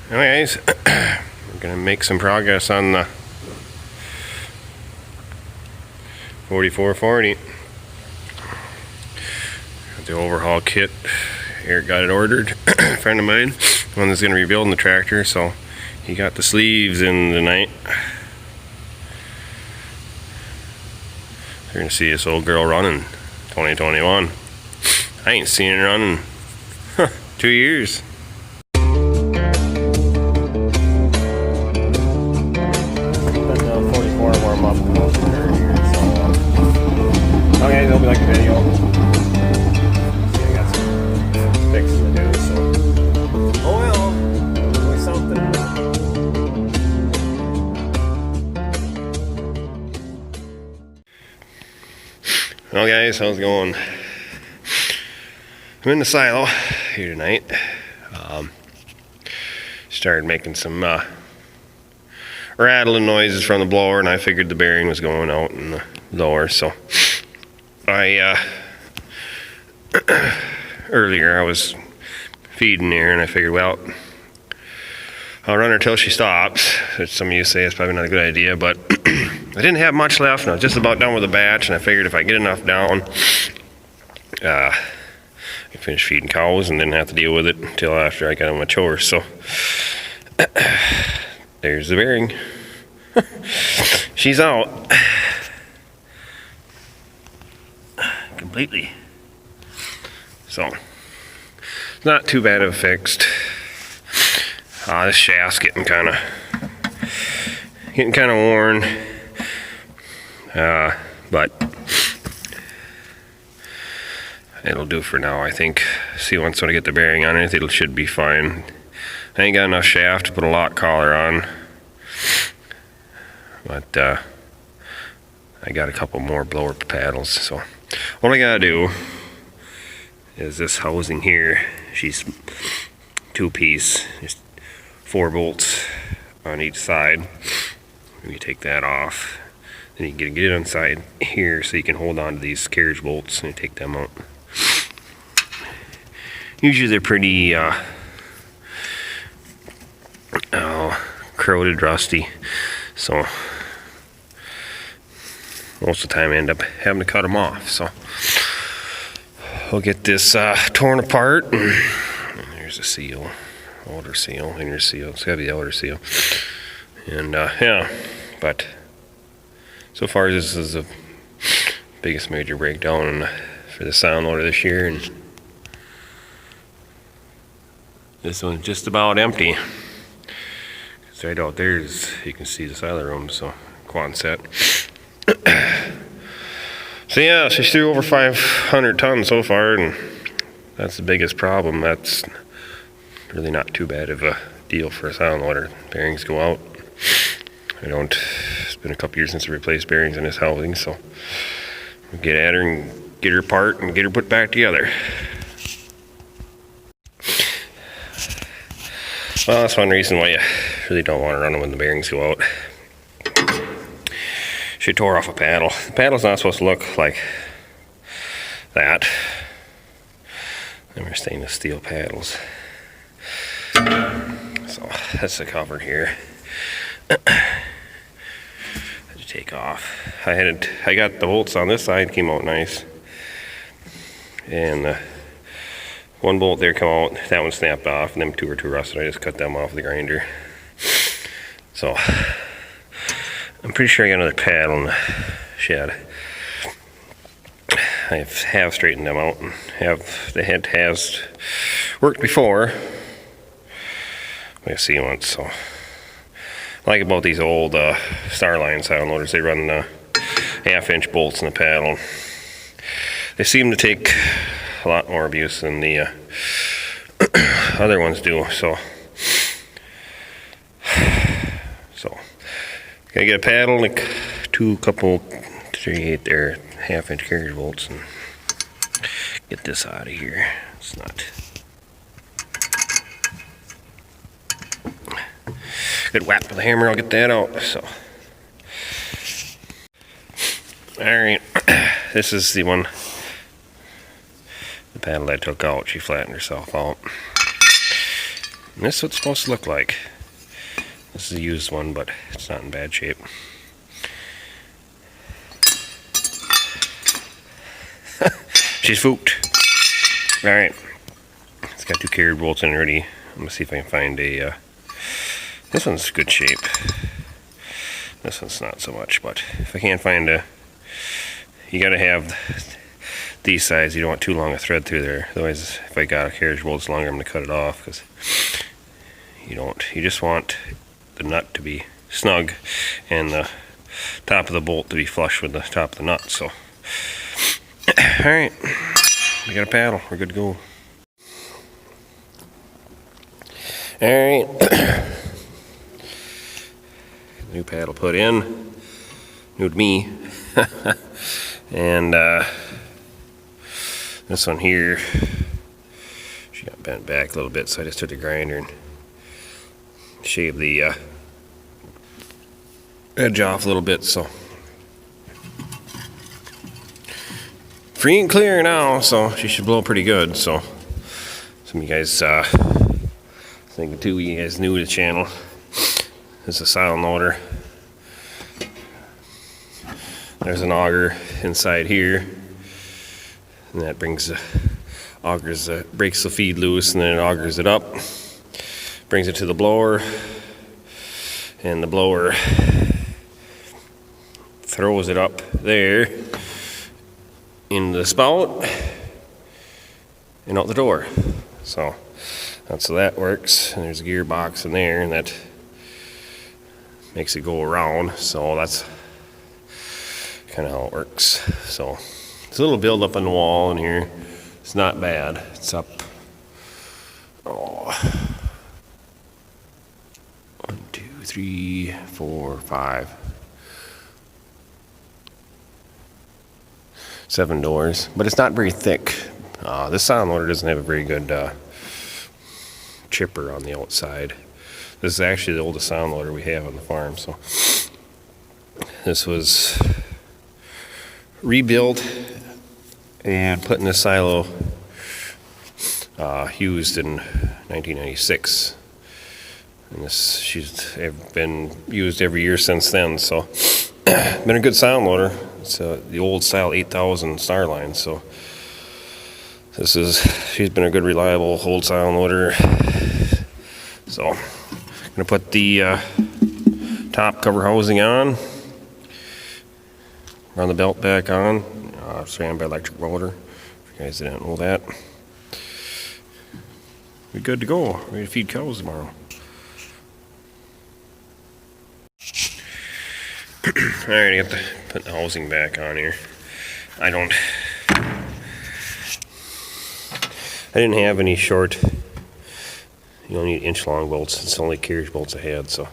Anyways, we're gonna make some progress on the 4440. The overhaul kit. Eric got it ordered. A friend of mine, one that's gonna be building the tractor, so he got the sleeves in tonight. You're gonna see this old girl running 2021. I ain't seen it running 2 years. Okay, it'll be like a video. See, I got some fixes to do, so. Oh well, only something. Well guys, how's it going? I'm in the silo here tonight. Started making some rattling noises from the blower, and I figured the bearing was going out in the blower, so earlier I was feeding her, and I figured, well, I'll run her till she stops, which some of you say is probably not a good idea, but I didn't have much left, and I was just about done with the batch, and I figured if I get enough down, I can finish feeding cows and didn't have to deal with it until after I got on my chores. So there's the bearing. She's out completely. So it's not too bad of a fixed. This shaft's getting kind of worn, but it'll do for now, I think. See, once I get the bearing on it, it should be fine. I ain't got enough shaft to put a lock collar on, but I got a couple more blower paddles. So what I gotta do is this housing here. She's 2-piece, just 4 bolts on each side. When you take that off, then you can get it inside here so you can hold on to these carriage bolts and you take them out. Usually they're pretty corroded, rusty, so most of the time I end up having to cut them off. So we'll get this torn apart, and there's a seal, outer seal, inner seal. It's gotta be the outer seal, and yeah, but so far this is the biggest major breakdown for the sound loader this year, and this one's just about empty. It's right out there, you can see the silo room, so Quonset. So yeah, she's through over 500 tons so far, and that's the biggest problem. That's really not too bad of a deal for a sound loader. Bearings go out. It's been a couple years since I replaced bearings in this housing, so we'll get at her and get her apart and get her put back together. Well, that's one reason why you really don't want to run them when the bearings go out. She tore off a paddle. The paddle's not supposed to look like that. They're stainless steel paddles. So that's the cover here. Had to take off. I got the bolts on this side, came out nice, and one bolt there come out, that one snapped off, and them 2 are too rusted. I just cut them off with the grinder. So I'm pretty sure I got another paddle in the shed. I have straightened them out, and the head has worked before. We'll see once. So I like about these old Starline sound loaders, they run the 1/2-inch bolts in the paddle. They seem to take a lot more abuse than the other ones do. So gotta get a paddle and 3/8 there 1/2-inch carriage bolts, and get this out of here. It's not good. Whap with a hammer, I'll get that out. So alright, this is the one, the paddle I took out. She flattened herself out. And this is what it's supposed to look like. This is a used one, but it's not in bad shape. She's fooked. Alright. It's got 2 carrier bolts in already. I'm gonna see if I can find a this one's good shape. This one's not so much, but if I can't find a, you gotta have these size. You don't want too long a thread through there. Otherwise, if I got a carriage bolt longer, I'm gonna cut it off, because you just want the nut to be snug and the top of the bolt to be flush with the top of the nut. So alright, we got a paddle, we're good to go. Alright, new paddle put in, new to me. And this one here, she got bent back a little bit, so I just took the grinder and shaved the edge off a little bit. So free and clear now, so she should blow pretty good. So some of you guys thinking too, you guys new to the channel, this is a silent loader. There's an auger inside here, and that brings breaks the feed loose, and then it augers it up, brings it to the blower, and the blower throws it up there into the spout and out the door. So that's how that works. And there's a gearbox in there, and that makes it go around. So that's kind of how it works. So it's a little build up on the wall in here. It's not bad. It's up 1, 2, 3, 4, 5, 7 doors, but it's not very thick. This silent loader doesn't have a very good chipper on the outside. This is actually the oldest silent loader we have on the farm. So this was rebuilt and put in this silo, used in 1996. And she's been used every year since then. So been a good silent loader. It's the old style 8000 Starline. So she's been a good, reliable old silent loader. So I'm gonna put the top cover housing on, run the belt back on, ran by electric motor. If you guys didn't know that, we're good to go. Ready to feed cows tomorrow. Alright, I got to put the housing back on here. I didn't have any short, you don't need 1-inch long bolts. It's only carriage bolts I had, so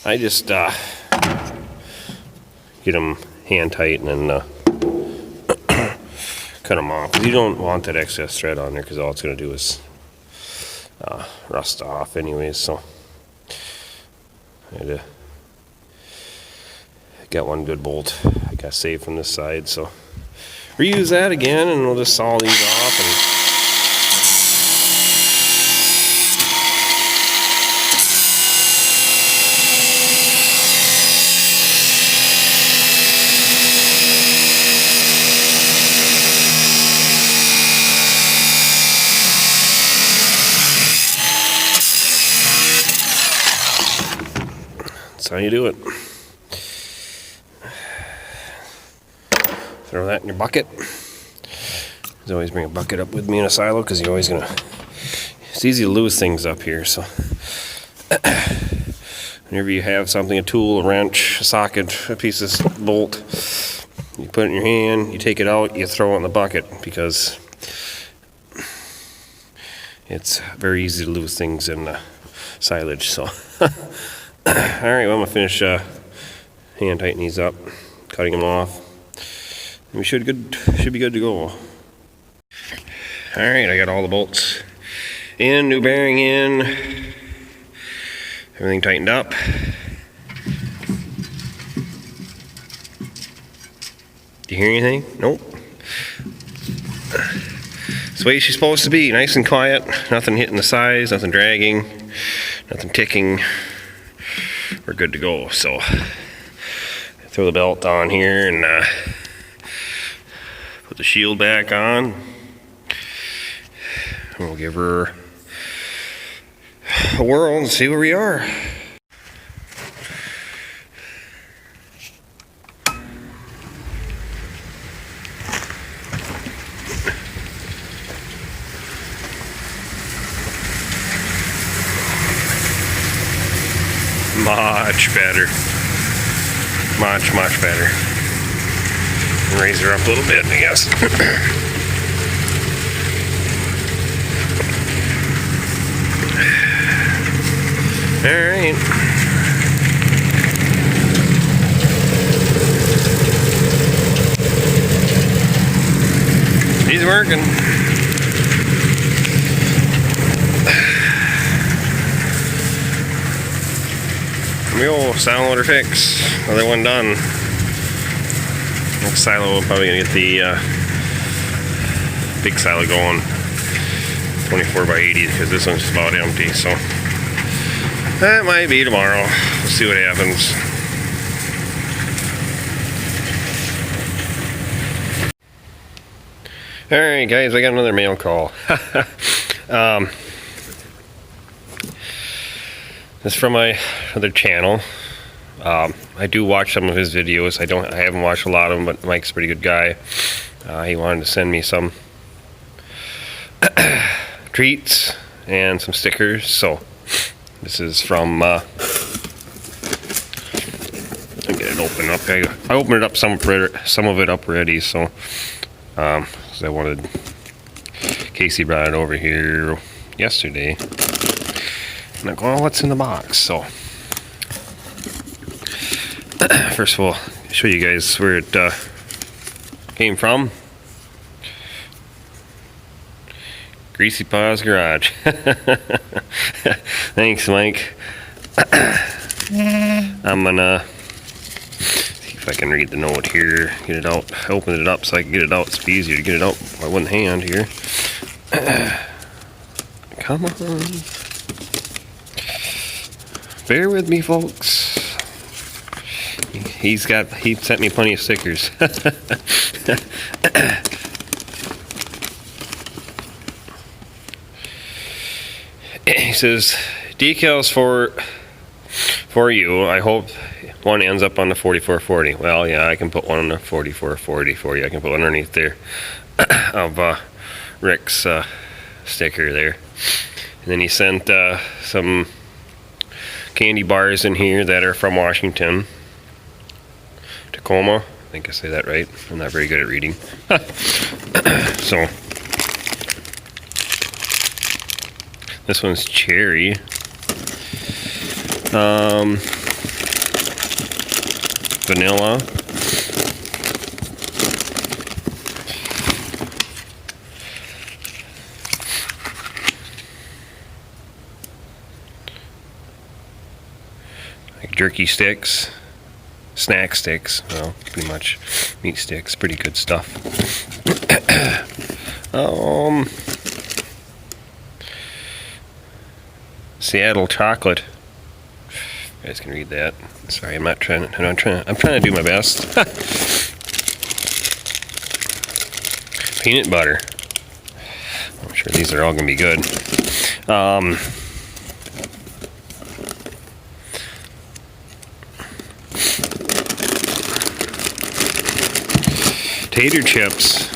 I just get them hand tight and then cut them off. You don't want that excess thread on there, because all it's going to do is rust off anyways. So I got one good bolt I got saved from this side, so reuse that again, and we'll just saw these off and that's how you do it. Throw that in your bucket. I always bring a bucket up with me in a silo, because you're always it's easy to lose things up here. So whenever you have something, a tool, a wrench, a socket, a piece of bolt, you put it in your hand, you take it out, you throw it in the bucket, because it's very easy to lose things in the silage. So alright, well, I'm gonna finish hand tightening these up, cutting them off. We should be good to go. Alright, I got all the bolts in, new bearing in, everything tightened up. Do you hear anything? Nope. It's the way she's supposed to be, nice and quiet, nothing hitting the sides, nothing dragging, nothing ticking. We're good to go. So throw the belt on here and put the shield back on. We'll give her a whirl and see where we are. Much better. Much better. Raise her up a little bit, I guess. Alright. He's working. Mule silo loader fix. Another one done. Next silo we're probably gonna get the big silo going. 24 by 80 because this one's just about empty. So that might be tomorrow. We'll see what happens. Alright guys, I got another mail call. This is from my other channel. I do watch some of his videos. I haven't watched a lot of them, but Mike's a pretty good guy. He wanted to send me some treats and some stickers. So this is from I'll get it open up. I opened it up some of it up already, so I wanted Casey brought it over here yesterday. I'm like, well, what's in the box? So first of all, I'll show you guys where it came from. Greasy Paws Garage. Thanks, Mike. I'm gonna see if I can read the note here, get it out. I opened it up so I can get it out. It's easier to get it out with my one hand here. Come on. Bear with me, folks. He sent me plenty of stickers. He says, decals for you. I hope one ends up on the 4440. Well, yeah, I can put one on the 4440 for you. I can put one underneath there of Rick's sticker there. And then he sent some candy bars in here that are from Washington. Tacoma. I think I say that right. I'm not very good at reading. So this one's cherry. Vanilla. Like jerky sticks. Snack sticks. Well, pretty much meat sticks. Pretty good stuff. Seattle chocolate. You guys can read that. Sorry, I'm trying to do my best. Peanut butter. I'm sure these are all gonna be good. Tater chips.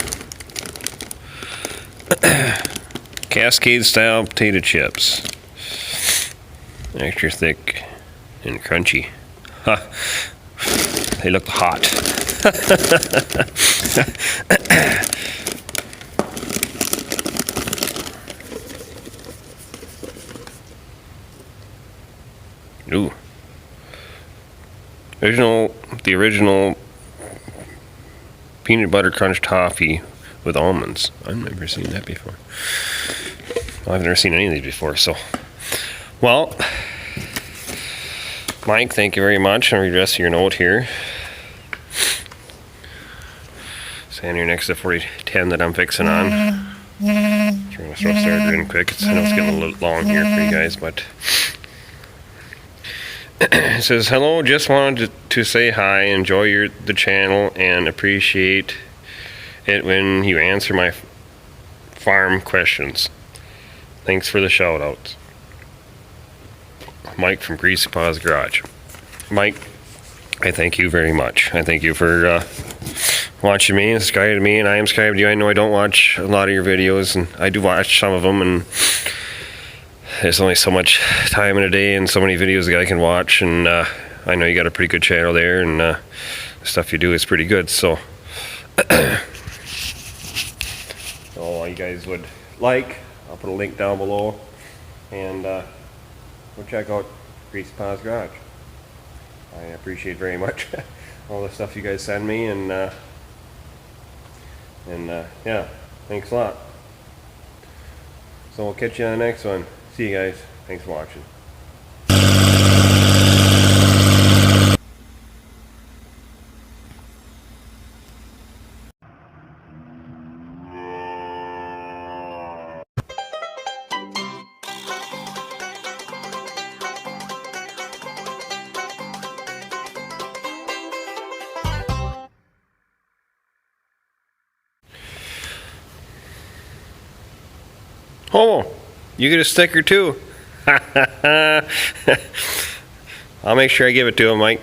Cascade style potato chips. Extra thick and crunchy. Huh. They look hot. Ooh. The original peanut butter crunch toffee with almonds. I've never seen that before. Well, I've never seen any of these before, so. Well, Mike, thank you very much. I'll read the rest of your note here. Stand here next to 4010 that I'm fixing on. Trying to throw starter in quick. I know it's getting a little long here for you guys, but it says, hello, just wanted to say hi, enjoy the channel, and appreciate it when you answer my farm questions. Thanks for the shout outs. Mike from Greasy Paws Garage. Mike, I thank you very much. I thank you for watching me and subscribing to me, and I am subscribed to you. I know I don't watch a lot of your videos, and I do watch some of them, and there's only so much time in a day and so many videos a guy can watch, and I know you got a pretty good channel there, and the stuff you do is pretty good, so all you guys would like, I'll put a link down below, and go check out Greasy Paws Garage. I appreciate very much all the stuff you guys send me, and yeah, thanks a lot. So we'll catch you on the next one. See you guys. Thanks for watching. Homo, you get a sticker too. I'll make sure I give it to him, Mike.